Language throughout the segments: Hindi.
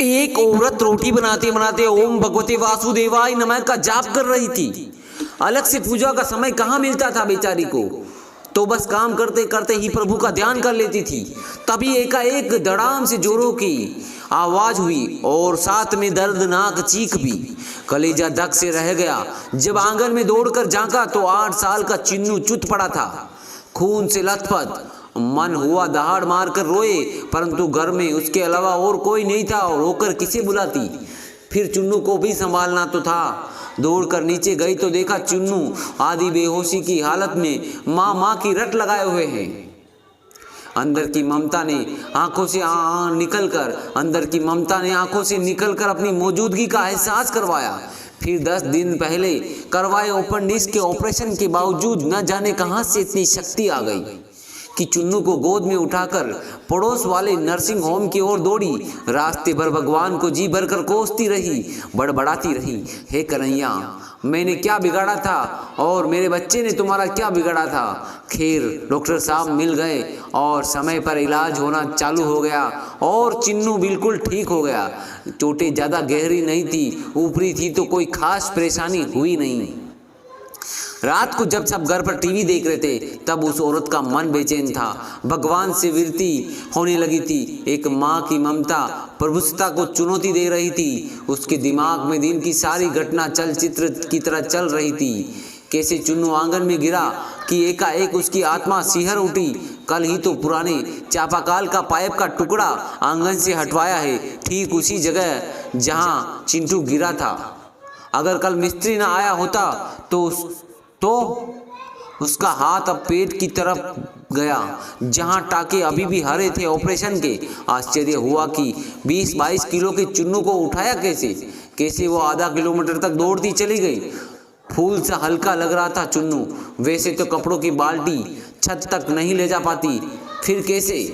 एक औरत रोटी बनाते बनाते ओम भगवते वासुदेवाय नमः का जाप कर रही थी। अलग से पूजा का समय कहाँ मिलता था बेचारी को, तो बस काम करते करते ही प्रभु का ध्यान कर लेती थी। तभी एकाएक धड़ाम से जोरों की आवाज हुई और साथ में दर्दनाक चीख भी। कलेजा धक से रह गया। जब आंगन में दौड़कर झांका तो 8 साल का चिन्नू चुत पड़ा था, खून से लथपथ। मन हुआ दहाड़ मारकर रोए, परंतु घर में उसके अलावा और कोई नहीं था और रोकर किसे बुलाती। फिर चुन्नू को भी संभालना तो था। दौड़कर नीचे गई तो देखा चुन्नू आधी बेहोशी की हालत में माँ माँ की रट लगाए हुए हैं। अंदर की ममता ने आंखों से निकलकर अपनी मौजूदगी का एहसास करवाया। फिर 10 दिन पहले करवाए अपेंडिक्स के ऑपरेशन के बावजूद न जाने कहां से इतनी शक्ति आ गई कि चुन्नू को गोद में उठाकर पड़ोस वाले नर्सिंग होम की ओर दौड़ी। रास्ते भर भगवान को जी भरकर कोसती रही, बड़बड़ाती रही, हे कन्हैया, मैंने क्या बिगाड़ा था और मेरे बच्चे ने तुम्हारा क्या बिगाड़ा था। खैर डॉक्टर साहब मिल गए और समय पर इलाज होना चालू हो गया और चिन्नू बिल्कुल ठीक हो गया। चोटें ज़्यादा गहरी नहीं थी, ऊपरी थी तो कोई खास परेशानी हुई नहीं। रात को जब सब घर पर टीवी देख रहे थे तब उस औरत का मन बेचैन था। भगवान से विरती होने लगी थी। एक माँ की ममता प्रभुसत्ता को चुनौती दे रही थी। उसके दिमाग में दिन की सारी घटना चलचित्र की तरह चल रही थी। कैसे चुन्नू आंगन में गिरा कि एकाएक उसकी आत्मा सिहर उठी। कल ही तो पुराने चापाकाल का पाइप का टुकड़ा आंगन से हटवाया है, ठीक उसी जगह जहाँ चिंटू गिरा था। अगर कल मिस्त्री ना आया होता तो उसका हाथ अब पेट की तरफ गया, जहां टाके अभी भी हरे थे ऑपरेशन के। आश्चर्य हुआ कि 20-22 किलो के चुन्नू को उठाया कैसे वो आधा किलोमीटर तक दौड़ती चली गई। फूल सा हल्का लग रहा था चुन्नू। वैसे तो कपड़ों की बाल्टी छत तक नहीं ले जा पाती, फिर कैसे?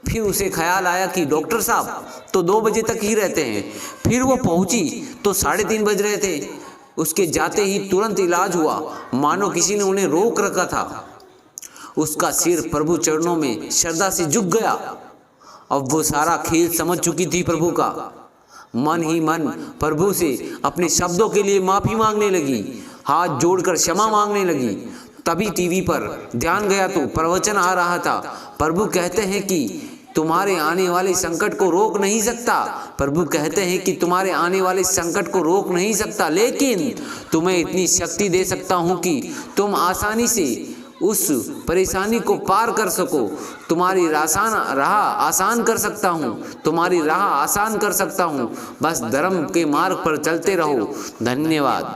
फिर उसे ख्याल आया कि डॉक्टर साहब तो 2 बजे तक ही रहते हैं। फिर वो पहुंची तो 3:30 बज रहे थे। उसके जाते ही तुरंत इलाज हुआ, मानो किसी ने उन्हें रोक रखा था। उसका सिर प्रभु चरणों में श्रद्धा से झुक गया। अब वो सारा खेल समझ चुकी थी प्रभु का। मन ही मन प्रभु से अपने शब्दों के लिए माफी मांगने लगी, हाथ जोड़कर क्षमा मांगने लगी। तभी टीवी पर ध्यान गया तो प्रवचन आ रहा था। प्रभु कहते हैं कि तुम्हारे आने वाले संकट को रोक नहीं सकता। प्रभु कहते हैं कि तुम्हारे आने वाले संकट को रोक नहीं सकता, लेकिन तुम्हें इतनी शक्ति दे सकता हूं कि तुम आसानी से उस परेशानी को पार कर सको। तुम्हारी राह आसान कर सकता हूं, तुम्हारी राह आसान कर सकता हूं। बस धर्म के मार्ग पर चलते रहो। धन्यवाद।